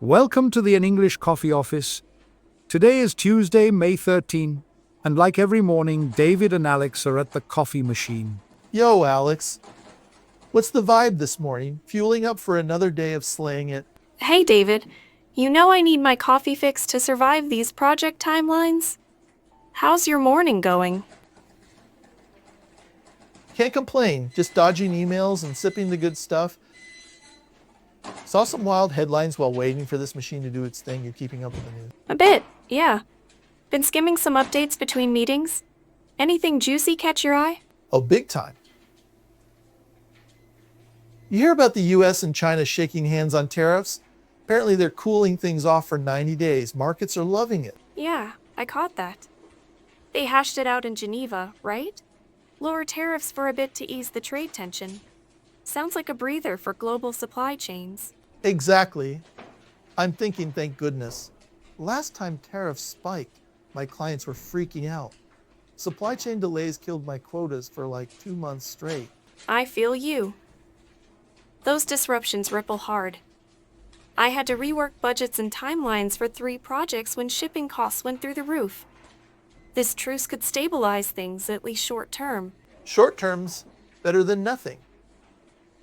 Welcome to the An English Coffee Office. Today is Tuesday, May 13, and like every morning, David and Alex are at the coffee machine. Yo, Alex. What's the vibe this morning? Fueling up for another day of slaying it. Hey, David. You know I need my coffee fix to survive these project timelines? How's your morning going? Can't complain, just dodging emails and sipping the good stuff. Saw some wild headlines while waiting for this machine to do its thing. You're keeping up with the news. A bit, yeah. Been skimming some updates between meetings. Anything juicy catch your eye? Oh, big time. You hear about the US and China shaking hands on tariffs? Apparently they're cooling things off for 90 days. Markets are loving it. Yeah, I caught that. They hashed it out in Geneva, right? Lower tariffs for a bit to ease the trade tension. Sounds like a breather for global supply chains. Exactly. I'm thinking, thank goodness. Last time tariffs spiked, my clients were freaking out. Supply chain delays killed my quotas for like 2 months straight. I feel you. Those disruptions ripple hard. I had to rework budgets and timelines for 3 projects when shipping costs went through the roof. This truce could stabilize things, at least short term. Short term's better than nothing.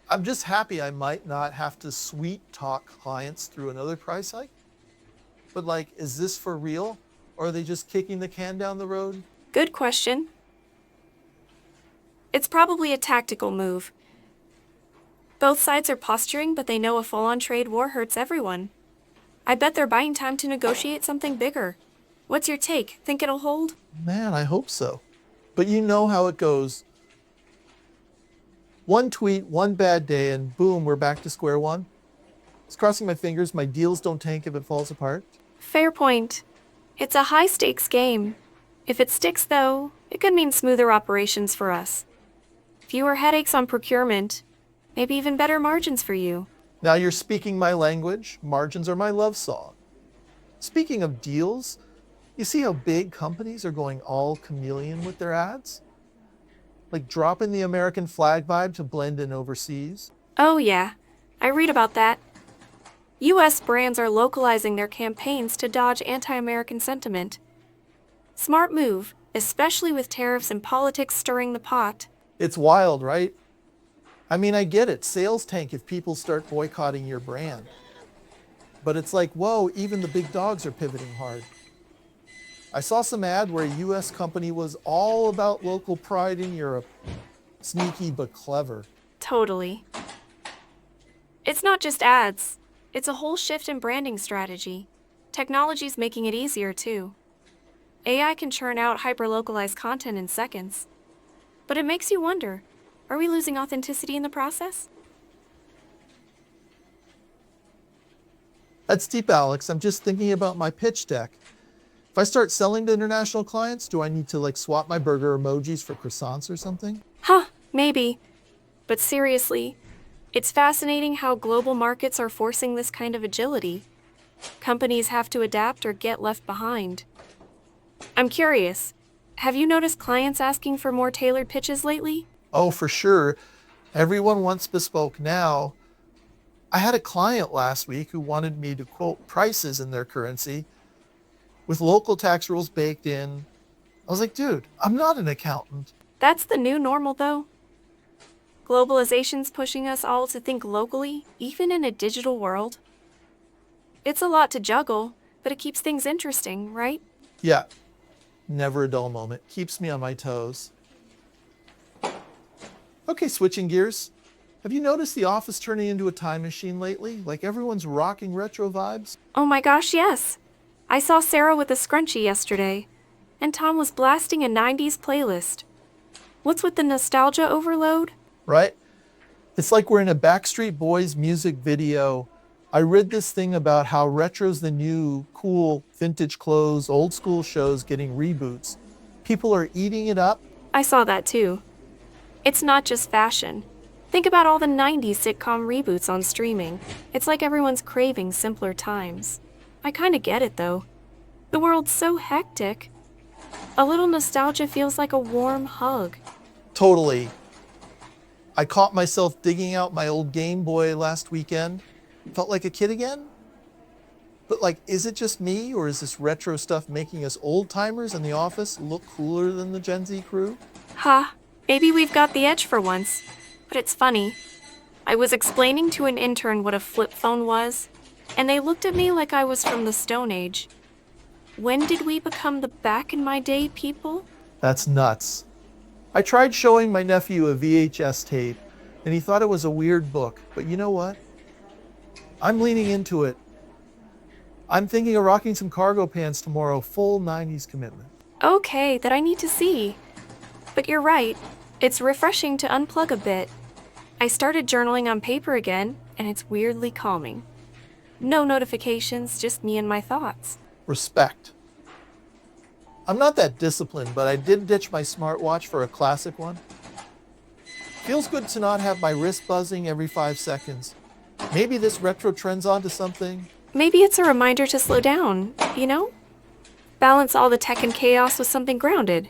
I'm just happy I might not have to sweet talk clients through another price hike. But like, is this for real? Or are they just kicking the can down the road? Good question. It's probably a tactical move. Both sides are posturing, but they know a full-on trade war hurts everyone. I bet they're buying time to negotiate something bigger. What's your take? Think it'll hold? Man, I hope so. But you know how it goes. One tweet, one bad day, and boom, we're back to square one. Just crossing my fingers my deals don't tank if it falls apart. Fair point. It's a high-stakes game. If it sticks, though, it could mean smoother operations for us. Fewer headaches on procurement. Maybe even better margins for you. Now you're speaking my language. Margins are my love song. Speaking of deals, you see how big companies are going all chameleon with their ads? Like dropping the American flag vibe to blend in overseas. Oh yeah, I read about that. US brands are localizing their campaigns to dodge anti-American sentiment. Smart move, especially with tariffs and politics stirring the pot. It's wild, right? I mean, I get it. Sales tank if people start boycotting your brand. But it's like, whoa, even the big dogs are pivoting hard. I saw some ad where a US company was all about local pride in Europe. Sneaky but clever. Totally. It's not just ads. It's a whole shift in branding strategy. Technology's making it easier too. AI can churn out hyper-localized content in seconds. But it makes you wonder, are we losing authenticity in the process? That's deep, Alex. I'm just thinking about my pitch deck. If I start selling to international clients, do I need to like swap my burger emojis for croissants or something? Huh, maybe. But seriously, it's fascinating how global markets are forcing this kind of agility. Companies have to adapt or get left behind. I'm curious, have you noticed clients asking for more tailored pitches lately? Oh, for sure. Everyone wants bespoke now. I had a client last week who wanted me to quote prices in their currency with local tax rules baked in. I was like, dude, I'm not an accountant. That's the new normal, though. Globalization's pushing us all to think locally, even in a digital world. It's a lot to juggle, but it keeps things interesting, right? Yeah, never a dull moment. Keeps me on my toes. Okay, switching gears. Have you noticed the office turning into a time machine lately? Like everyone's rocking retro vibes? Oh my gosh, yes. I saw Sarah with a scrunchie yesterday, and Tom was blasting a 90s playlist. What's with the nostalgia overload? Right? It's like we're in a Backstreet Boys music video. I read this thing about how retro's the new cool vintage clothes, old school shows getting reboots. People are eating it up. I saw that too. It's not just fashion. Think about all the 90s sitcom reboots on streaming. It's like everyone's craving simpler times. I kinda get it though. The world's so hectic. A little nostalgia feels like a warm hug. Totally. I caught myself digging out my old Game Boy last weekend. Felt like a kid again. But like, is it just me, or is this retro stuff making us old timers in the office look cooler than the Gen Z crew? Ha, maybe we've got the edge for once. But it's funny. I was explaining to an intern what a flip phone was, and they looked at me like I was from the Stone Age. When did we become the back in my day people? That's nuts. I tried showing my nephew a VHS tape, and he thought it was a weird book. But you know what? I'm leaning into it. I'm thinking of rocking some cargo pants tomorrow, full 90s commitment. Okay, that I need to see. But you're right. It's refreshing to unplug a bit. I started journaling on paper again, and it's weirdly calming. No notifications, just me and my thoughts. Respect. I'm not that disciplined, but I did ditch my smartwatch for a classic one. Feels good to not have my wrist buzzing every 5 seconds. Maybe this retro trend's onto something. Maybe it's a reminder to slow down, you know? Balance all the tech and chaos with something grounded.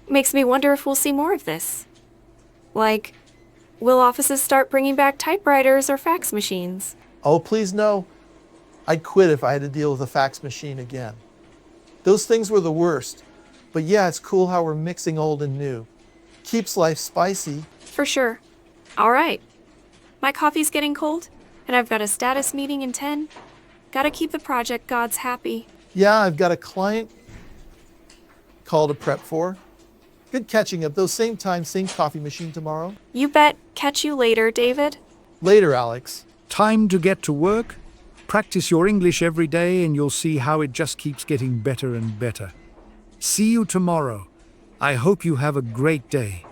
Makes me wonder if we'll see more of this. Like, will offices start bringing back typewriters or fax machines? Oh, please no. I'd quit if I had to deal with a fax machine again. Those things were the worst. But yeah, it's cool how we're mixing old and new. Keeps life spicy. For sure. All right. My coffee's getting cold, and I've got a status meeting in 10. Gotta keep the project gods happy. Yeah, I've got a client call to prep for. Good catching up, though. Same time, same coffee machine tomorrow. You bet. Catch you later, David. Later, Alex. Time to get to work? Practice your English every day and you'll see how it just keeps getting better and better. See you tomorrow. I hope you have a great day.